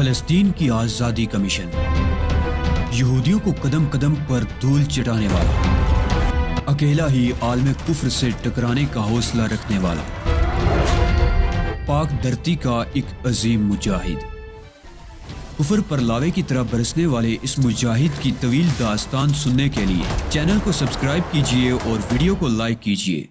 فلسطین کی آزادی کا مشن، یہودیوں کو قدم قدم پر دھول چٹانے والا، اکیلا ہی عالم کفر سے ٹکرانے کا حوصلہ رکھنے والا، پاک دھرتی کا ایک عظیم مجاہد، کفر پر لاوے کی طرح برسنے والے اس مجاہد کی طویل داستان سننے کے لیے چینل کو سبسکرائب کیجئے اور ویڈیو کو لائک کیجئے۔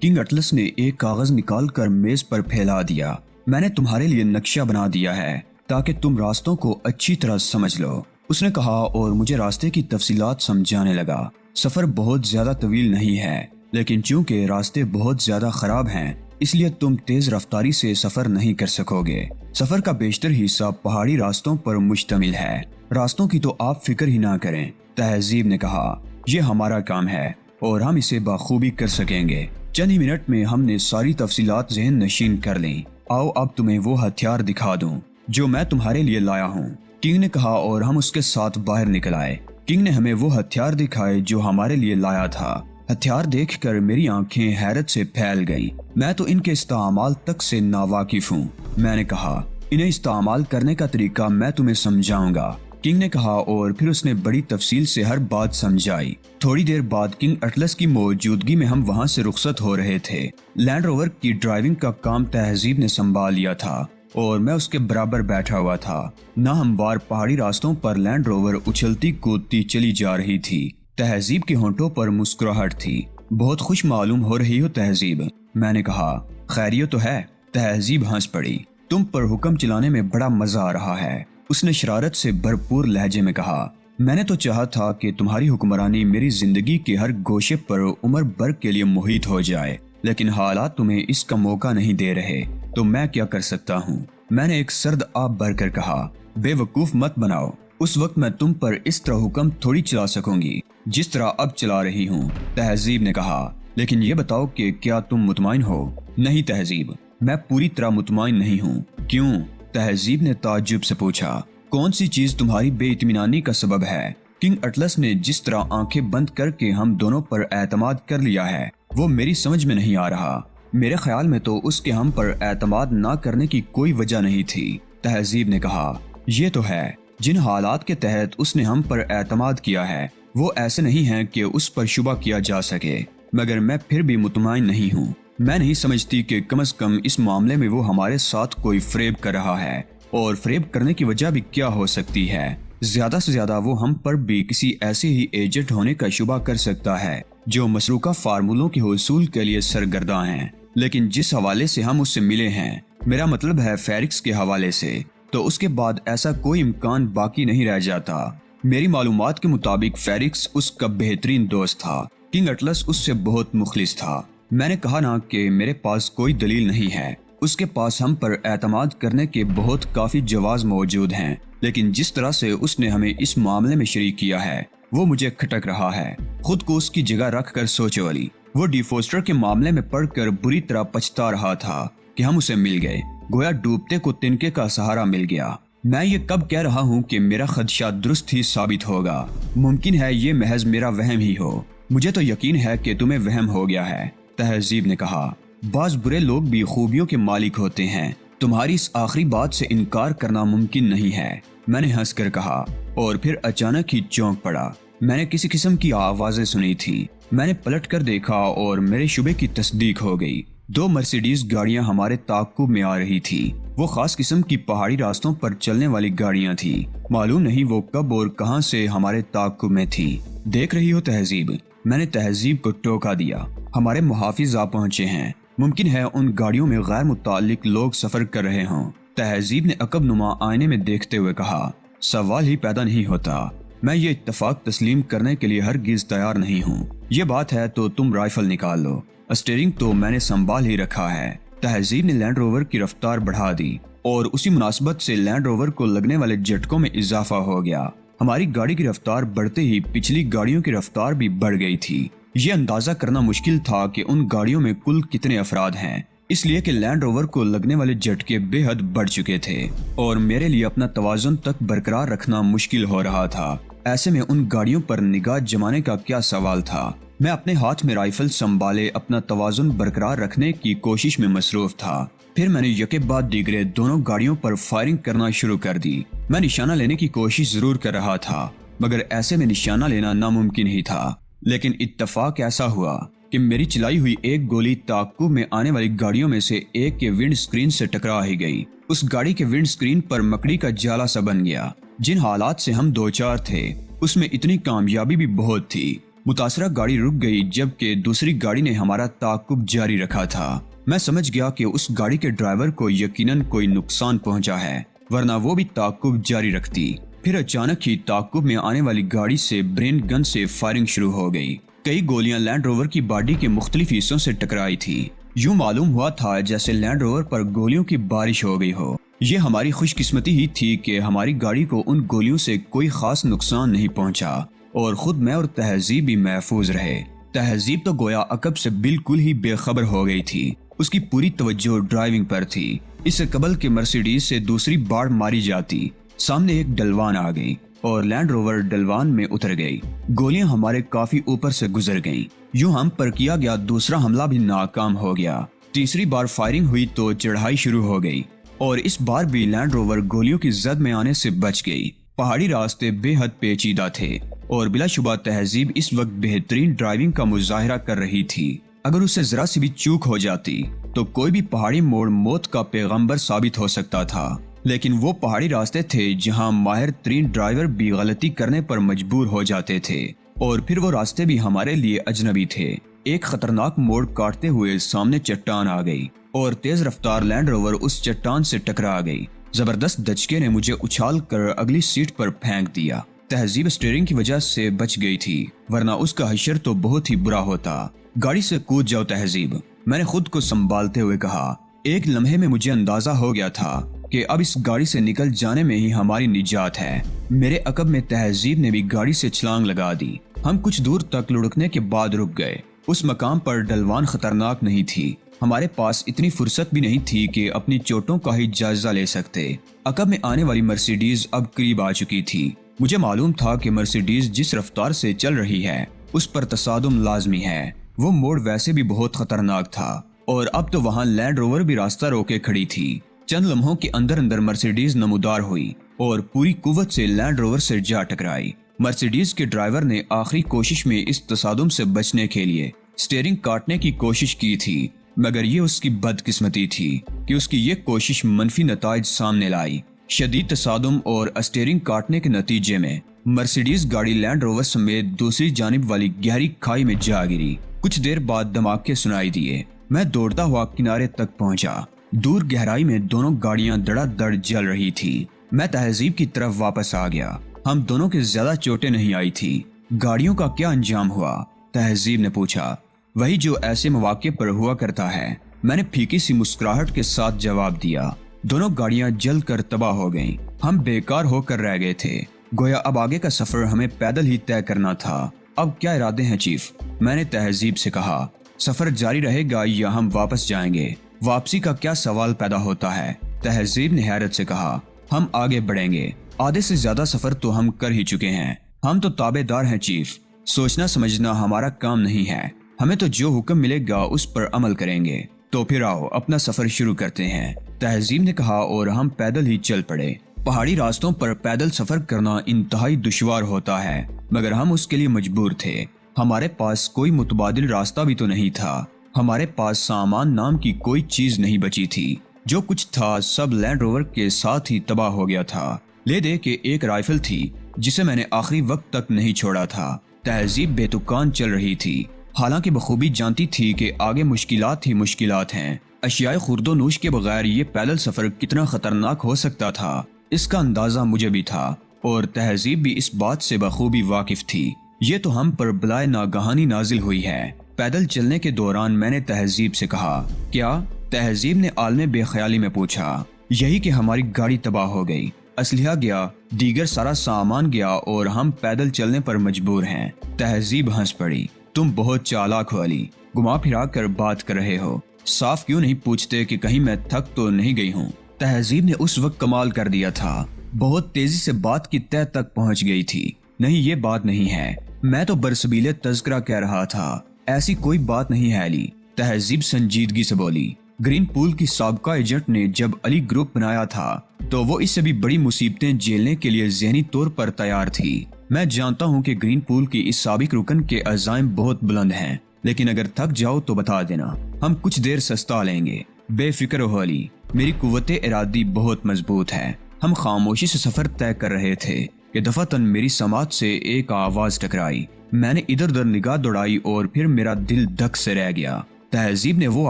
کنگ اٹلس نے ایک کاغذ نکال کر میز پر پھیلا دیا۔ میں نے تمہارے لیے نقشہ بنا دیا ہے تاکہ تم راستوں کو اچھی طرح سمجھ لو، اس نے کہا اور مجھے راستے کی تفصیلات سمجھانے لگا۔ سفر بہت زیادہ طویل نہیں ہے، لیکن چونکہ راستے بہت زیادہ خراب ہیں اس لیے تم تیز رفتاری سے سفر نہیں کر سکو گے۔ سفر کا بیشتر حصہ پہاڑی راستوں پر مشتمل ہے۔ راستوں کی تو آپ فکر ہی نہ کریں، تہذیب نے کہا۔ یہ ہمارا کام ہے اور ہم اسے بخوبی کر سکیں گے۔ چند ہی منٹ میں ہم نے ساری تفصیلات ذہن نشین کر لیں۔ آؤ اب تمہیں وہ ہتھیار دکھا دوں جو میں تمہارے لیے لایا ہوں، کنگ نے کہا اور ہم اس کے ساتھ باہر نکل آئے۔ کنگ نے ہمیں وہ ہتھیار دکھائے جو ہمارے لیے لایا تھا۔ ہتھیار دیکھ کر میری آنکھیں حیرت سے پھیل گئیں۔ میں تو ان کے استعمال تک سے ناواقف ہوں، میں نے کہا۔ انہیں استعمال کرنے کا طریقہ میں تمہیں سمجھاؤں گا، کنگ نے کہا اور پھر اس نے بڑی تفصیل سے ہر بات سمجھائی۔ تھوڑی دیر بعد کنگ اٹلس کی موجودگی میں ہم وہاں سے رخصت ہو رہے تھے۔ لینڈ روور کی ڈرائیونگ کا کام تہذیب نے سنبھال لیا تھا اور میں اس کے برابر بیٹھا ہوا تھا۔ ناہموار پہاڑی راستوں پر لینڈ روور اچھلتی کودتی چلی جا رہی تھی۔ تہذیب کے ہونٹوں پر مسکراہٹ تھی۔ بہت خوش معلوم ہو رہی ہو تہذیب، میں نے کہا۔ خیریت تو ہے؟ تہذیب ہنس پڑی۔ تم پر حکم چلانے میں بڑا مزہ آ رہا ہے، اس نے شرارت سے بھرپور لہجے میں کہا۔ میں نے تو چاہا تھا کہ تمہاری حکمرانی میری زندگی کے ہر گوشے پر عمر بھر کے لیے محیط ہو جائے، لیکن حالات تمہیں اس کا موقع نہیں دے رہے، تو میں کیا کر سکتا ہوں؟ میں نے ایک سرد آب بھر کر کہا۔ بے وقوف مت بناؤ، اس وقت میں تم پر اس طرح حکم تھوڑی چلا سکوں گی جس طرح اب چلا رہی ہوں، تہذیب نے کہا۔ لیکن یہ بتاؤ کہ کیا تم مطمئن ہو؟ نہیں تہذیب، میں پوری طرح مطمئن نہیں ہوں۔ کیوں؟ تہذیب نے تعجب سے پوچھا۔ کون سی چیز تمہاری بے اطمینانی کا سبب ہے؟ کنگ اٹلس نے جس طرح آنکھیں بند کر کے ہم دونوں پر اعتماد کر لیا ہے وہ میری سمجھ میں نہیں آ رہا۔ میرے خیال میں تو اس کے ہم پر اعتماد نہ کرنے کی کوئی وجہ نہیں تھی، تہذیب نے کہا۔ یہ تو ہے، جن حالات کے تحت اس نے ہم پر اعتماد کیا ہے وہ ایسے نہیں ہیں کہ اس پر شبہ کیا جا سکے، مگر میں پھر بھی مطمئن نہیں ہوں۔ میں نہیں سمجھتی کہ کم از کم اس معاملے میں وہ ہمارے ساتھ کوئی فریب کر رہا ہے، اور فریب کرنے کی وجہ بھی کیا ہو سکتی ہے؟ زیادہ سے زیادہ وہ ہم پر بھی کسی ایسے ہی ایجنٹ ہونے کا شبہ کر سکتا ہے جو مسروقہ فارمولوں کے حصول کے لیے سرگرداں ہیں، لیکن جس حوالے سے ہم اس سے ملے ہیں، میرا مطلب ہے فیرکس کے حوالے سے، تو اس کے بعد ایسا کوئی امکان باقی نہیں رہ جاتا۔ میری معلومات کے مطابق فیرکس اس کا بہترین دوست تھا۔ کنگ اٹلس اس سے بہت مخلص تھا۔ میں نے کہا نا کہ میرے پاس کوئی دلیل نہیں ہے، اس کے پاس ہم پر اعتماد کرنے کے بہت کافی جواز موجود ہیں، لیکن جس طرح سے اس نے ہمیں اس معاملے میں شریک کیا ہے وہ مجھے کھٹک رہا ہے۔ خود کو اس کی جگہ رکھ کر سوچو علی، وہ ڈی فوسٹر کے معاملے میں پڑھ کر بری طرح پچھتا رہا تھا کہ ہم اسے مل گئے، گویا ڈوبتے کو تنکے کا سہارا مل گیا۔ میں یہ کب کہہ رہا ہوں کہ میرا خدشہ درست ہی ثابت ہوگا؟ ممکن ہے یہ محض میرا وہم ہی ہو، مجھے تو یقین ہے کہ تمہیں وہم ہو گیا ہے، تہذیب نے کہا۔ بعض برے لوگ بھی خوبیوں کے مالک ہوتے ہیں، تمہاری اس آخری بات سے انکار کرنا ممکن نہیں ہے، میں نے ہنس کر کہا، اور پھر اچانک ہی چونک پڑا۔ میں نے کسی قسم کی آوازیں سنی تھی۔ میں نے پلٹ کر دیکھا اور میرے شبے کی تصدیق ہو گئی۔ دو مرسیڈیز گاڑیاں ہمارے تعاقب میں آ رہی تھی۔ وہ خاص قسم کی پہاڑی راستوں پر چلنے والی گاڑیاں تھیں۔ معلوم نہیں وہ کب اور کہاں سے ہمارے تعاقب میں تھی۔ دیکھ رہی ہو تہذیب؟ میں نے تہذیب کو ٹوکا دیا۔ ہمارے محافظ آ پہنچے ہیں، ممکن ہے ان گاڑیوں میں غیر متعلق لوگ سفر کر رہے ہوں، تہذیب نے عقب نما آئینے میں دیکھتے ہوئے کہا۔ سوال ہی پیدا نہیں ہوتا، میں یہ اتفاق تسلیم کرنے کے لیے ہرگز تیار نہیں ہوں۔ یہ بات ہے تو تم رائفل نکال لو، اسٹیئرنگ تو میں نے سنبھال ہی رکھا ہے۔ تہذیب نے لینڈ روور کی رفتار بڑھا دی اور اسی مناسبت سے لینڈ روور کو لگنے والے جھٹکوں میں اضافہ ہو گیا۔ ہماری گاڑی کی رفتار بڑھتے ہی پچھلی گاڑیوں کی رفتار بھی بڑھ گئی تھی۔ یہ اندازہ کرنا مشکل تھا کہ ان گاڑیوں میں کل کتنے افراد ہیں، اس لیے کہ لینڈ روور کو لگنے والے جھٹکے بے حد بڑھ چکے تھے اور میرے لیے اپنا توازن تک برقرار رکھنا مشکل ہو رہا تھا۔ ایسے میں ان گاڑیوں پر نگاہ جمانے کا کیا سوال تھا؟ میں اپنے ہاتھ میں رائفل سنبھالے اپنا توازن برقرار رکھنے کی کوشش میں مصروف تھا۔ پھر میں نے یکے بعد دیگرے دونوں گاڑیوں پر فائرنگ کرنا شروع کر دی۔ میں نشانہ لینے کی کوشش ضرور کر رہا تھا مگر ایسے میں نشانہ لینا ناممکن ہی تھا، لیکن اتفاق ایسا ہوا کہ میری چلائی ہوئی ایک گولی تعاقب میں آنے والی گاڑیوں میں سے ایک کے ونڈ سکرین سے ٹکرا ہی گئی۔ اس گاڑی کے ونڈ سکرین پر مکڑی کا جالا سا بن گیا۔ جن حالات سے ہم دوچار تھے اس میں اتنی کامیابی بھی بہت تھی۔ متاثرہ گاڑی رک گئی جبکہ دوسری گاڑی نے ہمارا تعاقب جاری رکھا تھا۔ میں سمجھ گیا کہ اس گاڑی کے ڈرائیور کو یقیناً کوئی نقصان پہنچا ہے ورنہ وہ بھی تعاقب جاری رکھتی۔ پھر اچانک ہی تعاقب میں آنے والی گاڑی سے برین گن سے فائرنگ شروع ہو گئی۔ کئی گولیاں لینڈ روور کی باڈی کے مختلف حصوں سے ٹکرائی تھی۔ یوں معلوم ہوا تھا جیسے لینڈ روور پر گولیوں کی بارش ہو گئی ہو۔ یہ ہماری خوش قسمتی ہی تھی کہ ہماری گاڑی کو ان گولیوں سے کوئی خاص نقصان نہیں پہنچا اور خود میں اور تہذیب بھی محفوظ رہے۔ تہذیب تو گویا عقب سے بالکل ہی بے خبر ہو گئی تھی۔ اس کی پوری توجہ ڈرائیونگ پر تھی۔ اس سے قبل کہ مرسیڈیز سے دوسری باڑ ماری جاتی، سامنے ایک ڈلوان آ گئی اور لینڈ روور ڈلوان میں اتر گئی۔ گولیاں ہمارے کافی اوپر سے گزر گئیں۔ یوں ہم پر کیا گیا دوسرا حملہ بھی ناکام ہو گیا۔ تیسری بار فائرنگ ہوئی تو چڑھائی شروع ہو گئی اور اس بار بھی لینڈ روور گولیوں کی زد میں آنے سے بچ گئی۔ پہاڑی راستے بے حد پیچیدہ تھے اور بلا شبہ تہذیب اس وقت بہترین ڈرائیونگ کا مظاہرہ کر رہی تھی۔ اگر اسے ذرا سی بھی چوک ہو جاتی تو کوئی بھی پہاڑی موڑ موت کا پیغمبر ثابت ہو سکتا تھا، لیکن وہ پہاڑی راستے تھے جہاں ماہر ترین ڈرائیور بھی غلطی کرنے پر مجبور ہو جاتے تھے اور پھر وہ راستے بھی ہمارے لیے اجنبی تھے۔ ایک خطرناک موڑ کاٹتے ہوئے سامنے چٹان آ گئی اور تیز رفتار لینڈ روور اس چٹان سے ٹکرا گئی۔ زبردست دھچکے نے مجھے اچھال کر اگلی سیٹ پر پھینک دیا۔ تہذیب اسٹیئرنگ کی وجہ سے بچ گئی تھی ورنہ اس کا حشر تو بہت ہی برا ہوتا۔ گاڑی سے کود جاؤ تہذیب، میں نے خود کو سنبھالتے ہوئے کہا۔ ایک لمحے میں مجھے اندازہ ہو گیا تھا کہ اب اس گاڑی سے نکل جانے میں ہی ہماری نجات ہے۔ میرے عقب میں تہذیب نے بھی گاڑی سے چھلانگ لگا دی۔ ہم کچھ دور تک لڑکنے کے بعد رک گئے۔ اس مقام پر ڈلوان خطرناک نہیں تھی۔ ہمارے پاس اتنی فرصت بھی نہیں تھی کہ اپنی چوٹوں کا ہی جائزہ لے سکتے۔ عقب میں آنے والی مرسیڈیز اب قریب آ چکی تھی۔ مجھے معلوم تھا کہ مرسیڈیز جس رفتار سے چل رہی ہے اس پر تصادم لازمی ہے۔ وہ موڑ ویسے بھی بہت خطرناک تھا اور اب تو وہاں لینڈ روور بھی راستہ روکے کھڑی تھی۔ چند لمحوں کے اندر اندر مرسیڈیز نمودار ہوئی اور پوری قوت سے لینڈ روور سے جا ٹکرائی۔ مرسیڈیز کے ڈرائیور نے آخری کوشش میں اس تصادم سے بچنے کے لیے اسٹیئرنگ کاٹنے کی کوشش کی تھی مگر یہ اس کی بدقسمتی تھی کہ اس کی یہ کوشش منفی نتائج سامنے لائی۔ شدید تصادم اور اسٹیئرنگ کاٹنے کے نتیجے میں مرسیڈیز گاڑی لینڈ روور سمیت دوسری جانب والی گہری کھائی میں جا گری۔ کچھ دیر بعد دھماکے سنائی دیے۔ میں دوڑتا ہوا کنارے تک پہنچا۔ دور گہرائی میں دونوں گاڑیاں دڑا دڑ جل رہی تھی۔ میں تہذیب کی طرف واپس آ گیا۔ ہم دونوں کے زیادہ چوٹیں نہیں آئی تھی۔ گاڑیوں کا کیا انجام ہوا؟ تہذیب نے پوچھا۔ وہی جو ایسے مواقع پر ہوا کرتا ہے، میں نے پھیکی سی مسکراہٹ کے ساتھ جواب دیا۔ دونوں گاڑیاں جل کر تباہ ہو گئیں۔ ہم بیکار ہو کر رہ گئے تھے۔ گویا اب آگے کا سفر ہمیں پیدل ہی طے کرنا تھا۔ اب کیا ارادے ہیں چیف؟ میں نے تہذیب سے کہا۔ سفر جاری رہے گا یا ہم واپس جائیں گے؟ واپسی کا کیا سوال پیدا ہوتا ہے؟ تہذیب نے حیرت سے کہا۔ ہم آگے بڑھیں گے۔ آدھے سے زیادہ سفر تو ہم کر ہی چکے ہیں۔ ہم تو تابع دار ہیں چیف۔ سوچنا سمجھنا ہمارا کام نہیں ہے۔ ہمیں تو جو حکم ملے گا اس پر عمل کریں گے۔ تو پھر آؤ اپنا سفر شروع کرتے ہیں، تہذیب نے کہا اور ہم پیدل ہی چل پڑے۔ پہاڑی راستوں پر پیدل سفر کرنا انتہائی دشوار ہوتا ہے مگر ہم اس کے لیے مجبور تھے۔ ہمارے پاس کوئی متبادل راستہ بھی تو نہیں تھا۔ ہمارے پاس سامان نام کی کوئی چیز نہیں بچی تھی۔ جو کچھ تھا سب لینڈ روور کے ساتھ ہی تباہ ہو گیا تھا۔ لے دے کہ ایک رائفل تھی جسے میں نے آخری وقت تک نہیں چھوڑا تھا۔ تہذیب بے تکان چل رہی تھی، حالانکہ بخوبی جانتی تھی کہ آگے مشکلات ہی مشکلات ہیں۔ اشیاء خورد و نوش کے بغیر یہ پیدل سفر کتنا خطرناک ہو سکتا تھا اس کا اندازہ مجھے بھی تھا اور تہذیب بھی اس بات سے بخوبی واقف تھی۔ یہ تو ہم پر بلائے ناگہانی نازل ہوئی ہے۔ پیدل چلنے کے دوران میں نے تہذیب سے کہا۔ کیا؟ تہذیب نے عالم بے خیالی میں پوچھا۔ یہی کہ ہماری گاڑی تباہ ہو گئی، اسلحہ گیا، دیگر سارا سامان گیا اور ہم پیدل چلنے پر مجبور ہیں۔ تہذیب ہنس پڑی۔ تم بہت چالاک ہو علی، گھما پھرا کر بات کر رہے ہو۔ صاف کیوں نہیں پوچھتے کہ کہیں میں تھک تو نہیں گئی ہوں؟ تہذیب نے اس وقت کمال کر دیا تھا، بہت تیزی سے بات کی تہ تک پہنچ گئی تھی۔ نہیں یہ بات نہیں ہے، میں تو برسبیل تذکرہ کہہ رہا تھا، ایسی کوئی بات نہیں ہے علی۔ تہذیب سنجیدگی سے بولی۔ گرین پول کی سابقہ ایجنٹ نے جب علی گروپ بنایا تھا تو وہ اس سے بھی بڑی مصیبتیں جھیلنے کے لیے ذہنی طور پر تیار تھی۔ میں جانتا ہوں کہ گرین پول کی اس سابق رکن کے عزائم بہت بلند ہیں، لیکن اگر تھک جاؤ تو بتا دینا، ہم کچھ دیر سستا لیں گے۔ بے فکر ہو علی، میری قوت ارادی بہت مضبوط ہے۔ ہم خاموشی سے سفر طے کر رہے تھے کہ دفعتاً میری سماعت سے ایک آواز ٹکرائی۔ میں نے ادھر ادھر نگاہ دوڑائی اور پھر میرا دل دھک سے رہ گیا۔ تہذیب نے وہ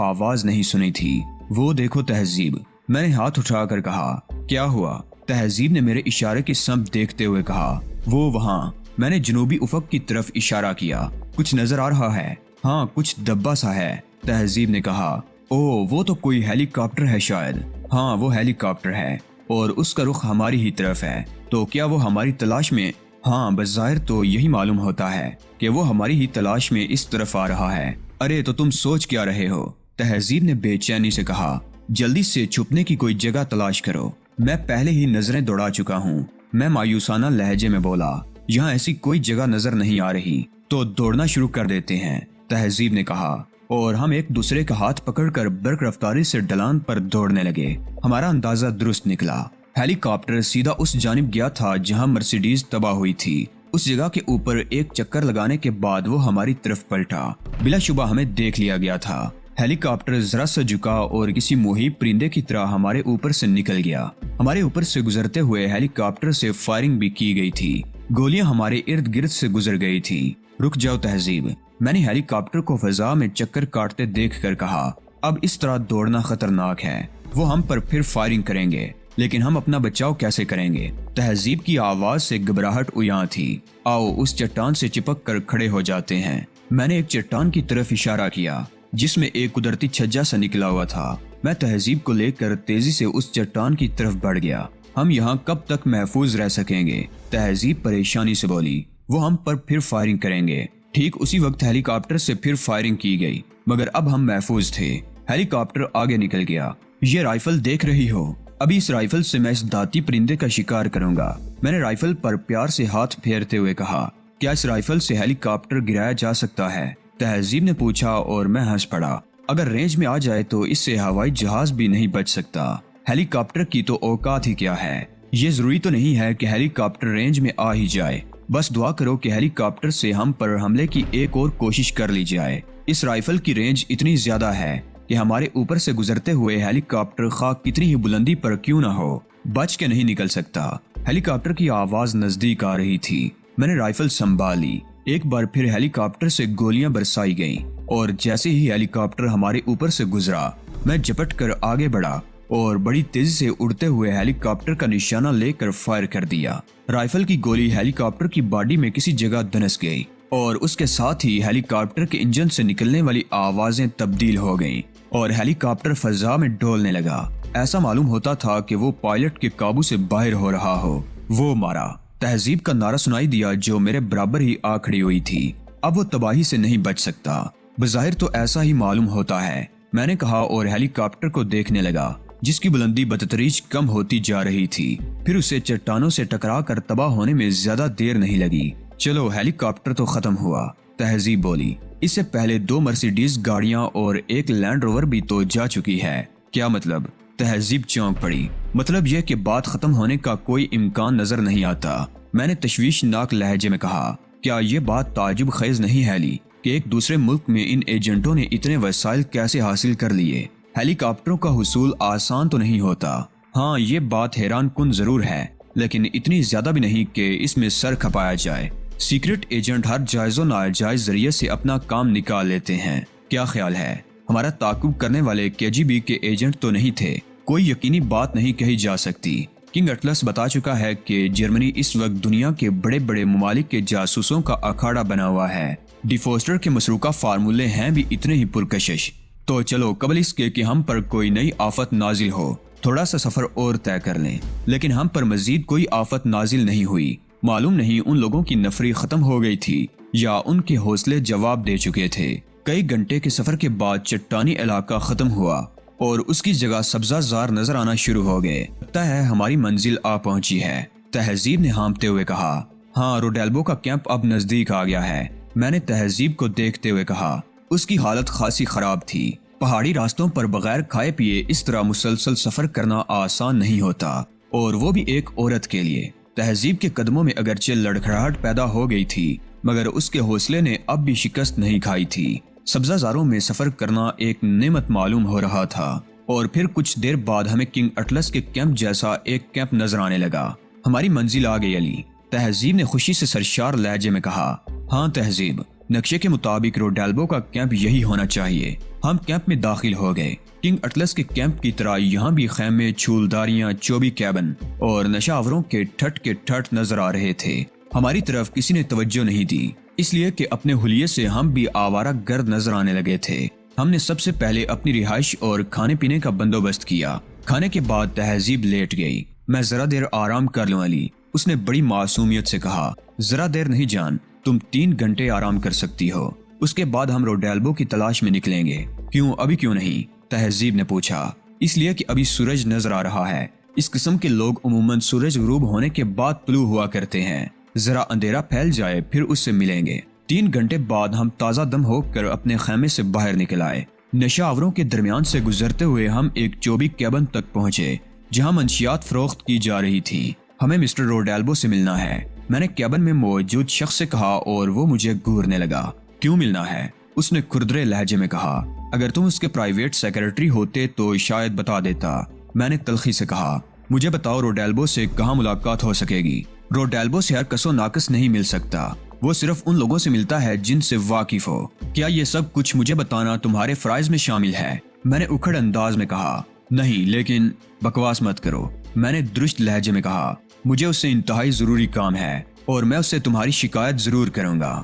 آواز نہیں سنی تھی۔ وہ دیکھو تہذیب، میں نے ہاتھ اٹھا کر کہا۔ کیا ہوا؟ تہذیب نے میرے اشارے کی سمت دیکھتے ہوئے کہا۔ وہ وہاں، میں نے جنوبی افق کی طرف اشارہ کیا۔ کچھ نظر آ رہا ہے؟ ہاں، کچھ دبا سا ہے، تہذیب نے کہا۔ او، وہ تو کوئی ہیلی کاپٹر ہے شاید۔ ہاں، وہ ہیلی کاپٹر ہے اور اس کا رخ ہماری ہی طرف ہے۔ تو کیا وہ ہماری تلاش میں؟ ہاں، بظاہر تو یہی معلوم ہوتا ہے کہ وہ ہماری ہی تلاش میں اس طرف آ رہا ہے۔ ارے تو تم سوچ کیا رہے ہو؟ تہذیب نے بے چینی سے کہا۔ جلدی سے چھپنے کی کوئی جگہ تلاش کرو، میں پہلے ہی نظریں دوڑا چکا ہوں۔ میں مایوسانہ لہجے میں بولا۔ یہاں ایسی کوئی جگہ نظر نہیں آ رہی، تو دوڑنا شروع کر دیتے ہیں، تہذیب نے کہا، اور ہم ایک دوسرے کا ہاتھ پکڑ کر برق رفتاری سے ڈھلان پر دوڑنے لگے۔ ہمارا اندازہ درست نکلا۔ ہیلی کاپٹر سیدھا اس جانب گیا تھا جہاں مرسیڈیز تباہ ہوئی تھی۔ اس جگہ کے اوپر ایک چکر لگانے کے بعد وہ ہماری طرف پلٹا۔ بلا شبہ ہمیں دیکھ لیا گیا تھا۔ ہیلی کاپٹر ذرا سا جھکا اور کسی محیب پرندے کی طرح ہمارے اوپر سے نکل گیا۔ ہمارے اوپر سے گزرتے ہوئے ہیلی کاپٹر سے فائرنگ بھی کی گئی تھی۔ گولیاں ہمارے ارد گرد سے گزر گئی تھی۔ رک جاؤ تہذیب، میں نے ہیلی کاپٹر کو فضا میں چکر کاٹتے دیکھ کر کہا۔ اب اس طرح دوڑنا خطرناک ہے، وہ ہم پر پھر فائرنگ کریں گے، لیکن ہم اپنا بچاؤ کیسے کریں گے؟ تہذیب کی آواز سے گھبراہٹ اُیاں تھی۔ آؤ اس چٹان سے چپک کر کھڑے ہو جاتے ہیں۔ میں نے ایک چٹان کی طرف اشارہ کیا جس میں ایک قدرتی چھجا سا نکلا ہوا تھا۔ میں تہذیب کو لے کر تیزی سے اس چٹان کی طرف بڑھ گیا۔ ہم یہاں کب تک محفوظ رہ سکیں گے؟ تہذیب پریشانی سے بولی۔ وہ ہم پر پھر فائرنگ کریں گے۔ ٹھیک اسی وقت ہیلی کاپٹر سے پھر فائرنگ کی گئی، مگر اب ہم محفوظ تھے۔ ہیلی کاپٹر آگے نکل گیا۔ یہ رائفل دیکھ رہی ہو؟ ابھی اس رائفل سے میں اس دھاتی پرندے کا شکار کروں گا۔ میں نے رائفل پر پیار سے ہاتھ پھیرتے ہوئے کہا۔ کیا اس رائفل سے ہیلی کاپٹر گرایا جا سکتا ہے؟ تہذیب نے پوچھا اور میں ہنس پڑا۔ اگر رینج میں آ جائے تو اس سے ہوائی جہاز بھی نہیں بچ سکتا۔ ہیلی کاپٹر کی تو اوقات ہی کیا ہے۔ یہ ضروری تو نہیں ہے کہ ہیلی کاپٹر رینج میں آ ہی جائے، بس دعا کرو کہ ہیلی کاپٹر سے ہم پر حملے کی ایک اور کوشش کر لی جائے۔ اس رائفل کی رینج اتنی زیادہ ہے کہ ہمارے اوپر سے گزرتے ہوئے ہیلی کاپٹر خاک کتنی ہی بلندی پر کیوں نہ ہو، بچ کے نہیں نکل سکتا۔ ہیلی کاپٹر کی آواز نزدیک آ رہی تھی۔ میں نے رائفل سنبھال لی۔ ایک بار پھر ہیلی کاپٹر سے گولیاں برسائی گئیں اور جیسے ہی ہیلی کاپٹر ہمارے اوپر سے گزرا، میں جھپٹ کر آگے بڑھا اور بڑی تیزی سے اڑتے ہوئے ہیلی کاپٹر کا نشانہ لے کر فائر کر دیا۔ رائفل کی گولی ہیلی کاپٹر کی باڈی میں کسی جگہ دھنس گئی اور اس کے ساتھ ہی ہیلی کاپٹر کے انجن سے نکلنے والی آوازیں تبدیل ہو گئیں اور ہیلی کاپٹر فضا میں ڈولنے لگا۔ ایسا معلوم ہوتا تھا کہ وہ پائلٹ کے قابو سے باہر ہو رہا ہو۔ وہ مارا، تہذیب کا نعرہ سنائی دیا جو میرے برابر ہی آ کھڑی ہوئی تھی۔ اب وہ تباہی سے نہیں بچ سکتا۔ بظاہر تو ایسا ہی معلوم ہوتا ہے، میں نے کہا اور ہیلی کاپٹر کو دیکھنے لگا جس کی بلندی بتدریج کم ہوتی جا رہی تھی۔ پھر اسے چٹانوں سے ٹکرا کر تباہ ہونے میں زیادہ دیر نہیں لگی۔ چلو ہیلی کاپٹر تو ختم ہوا، تہذیب بولی۔ اس سے پہلے 2 مرسیڈیز گاڑیاں اور ایک لینڈ روور بھی تو جا چکی ہے۔ کیا مطلب؟ تہذیب چونک پڑی۔ مطلب یہ کہ بات ختم ہونے کا کوئی امکان نظر نہیں آتا، میں نے تشویشناک لہجے میں کہا۔ کیا یہ بات تعجب خیز نہیں ہیلی کہ ایک دوسرے ملک میں ان ایجنٹوں نے اتنے وسائل کیسے حاصل کر لیے؟ ہیلی کاپٹروں کا حصول آسان تو نہیں ہوتا۔ ہاں، یہ بات حیران کن ضرور ہے، لیکن اتنی زیادہ بھی نہیں کہ اس میں سر کھپایا جائے۔ سیکرٹ ایجنٹ ہر جائز و ناجائز ذریعے سے اپنا کام نکال لیتے ہیں۔ کیا خیال ہے؟ ہمارا تعاقب کرنے والے KGB کے ایجنٹ تو نہیں تھے؟ کوئی یقینی بات نہیں کہی جا سکتی۔ کنگ اٹلس بتا چکا ہے کہ جرمنی اس وقت دنیا کے بڑے بڑے ممالک کے جاسوسوں کا اکھاڑا بنا ہوا ہے۔ ڈی فوسٹر کے مسروقہ فارمولے ہیں بھی اتنے ہی پرکشش۔ تو چلو قبل اس کے کہ ہم پر کوئی نئی آفت نازل ہو، تھوڑا سا سفر اور طے کر لیں۔ لیکن ہم پر مزید کوئی آفت نازل نہیں ہوئی۔ معلوم نہیں ان لوگوں کی نفری ختم ہو گئی تھی یا ان کے حوصلے جواب دے چکے تھے۔ کئی گھنٹے کے سفر کے بعد چٹانی علاقہ ختم ہوا اور اس کی جگہ سبزہ زار نظر آنا شروع ہو گئے۔ لگتا ہے ہماری منزل آ پہنچی ہے، تہذیب نے ہانپتے ہوئے کہا۔ ہاں، روڈیلبو کا کیمپ اب نزدیک آ گیا ہے، میں نے تہذیب کو دیکھتے ہوئے کہا۔ اس کی حالت خاصی خراب تھی، پہاڑی راستوں پر بغیر کھائے پیے اس طرح مسلسل سفر کرنا آسان نہیں ہوتا، اور وہ بھی ایک عورت کے لیے۔ تہذیب کے قدموں میں اگرچہ لڑکھڑاہٹ پیدا ہو گئی تھی، مگر اس کے حوصلے نے اب بھی شکست نہیں کھائی تھی۔ سبزہ زاروں میں سفر کرنا ایک نعمت معلوم ہو رہا تھا، اور پھر کچھ دیر بعد ہمیں کنگ اٹلس کے کیمپ جیسا ایک کیمپ نظر آنے لگا۔ ہماری منزل آ گئی علی، تہذیب نے خوشی سے سرشار لہجے میں کہا۔ ہاں تہذیب، نقشے کے مطابق روڈیلبو کا کیمپ یہی ہونا چاہیے۔ ہم کیمپ میں داخل ہو گئے۔ کنگ اٹلس کے کیمپ کی طرح یہاں بھی خیمے، چھولداریاں، چوبی کیبن اور نشہ آوروں کے ٹھٹ نظر آ رہے تھے۔ ہماری طرف کسی نے توجہ نہیں دی، اس لیے کہ اپنے حلیے سے ہم بھی آوارہ گرد نظر آنے لگے تھے۔ ہم نے سب سے پہلے اپنی رہائش اور کھانے پینے کا بندوبست کیا۔ کھانے کے بعد تہذیب لیٹ گئی۔ میں ذرا دیر آرام کر لوں علی، اس نے بڑی معصومیت سے کہا۔ ذرا دیر نہیں جان، تم 3 گھنٹے آرام کر سکتی ہو، اس کے بعد ہم روڈیلبو کی تلاش میں نکلیں گے۔ کیوں، ابھی کیوں نہیں؟ تہذیب نے پوچھا۔ اس لیے کہ ابھی سورج نظر آ رہا ہے۔ اس قسم کے لوگ عموماً سورج غروب ہونے کے بعد طلوع ہوا کرتے ہیں۔ ذرا اندھیرا پھیل جائے پھر اس سے ملیں گے۔ 3 گھنٹے بعد ہم تازہ دم ہو کر اپنے خیمے سے باہر نکل آئے۔ نشہ آوروں کے درمیان سے گزرتے ہوئے ہم ایک چوبی کیبن تک پہنچے جہاں منشیات فروخت کی جا رہی تھی۔ ہمیں مسٹر روڈیلبو سے ملنا ہے، میں نے کیبن میں موجود شخص سے کہا، اور وہ مجھے گھورنے لگا۔ کیوں ملنا ہے؟ اس نے کھردرے لہجے میں کہا۔ اگر تم اس کے پرائیویٹ سیکرٹری ہوتے تو شاید بتا دیتا، میں نے تلخی سے کہا۔ مجھے بتاؤ روڈیلبو سے کہاں ملاقات ہو سکے گی؟ روڈیلبو سے ہر کس و ناقص نہیں مل سکتا، وہ صرف ان لوگوں سے ملتا ہے جن سے واقف ہو۔ کیا یہ سب کچھ مجھے بتانا تمہارے فرائض میں شامل ہے؟ میں نے اکھڑ انداز میں کہا۔ نہیں، لیکن بکواس مت کرو، میں نے درست لہجے میں کہا۔ مجھے اس سے انتہائی ضروری کام ہے، اور میں اس سے تمہاری شکایت ضرور کروں گا۔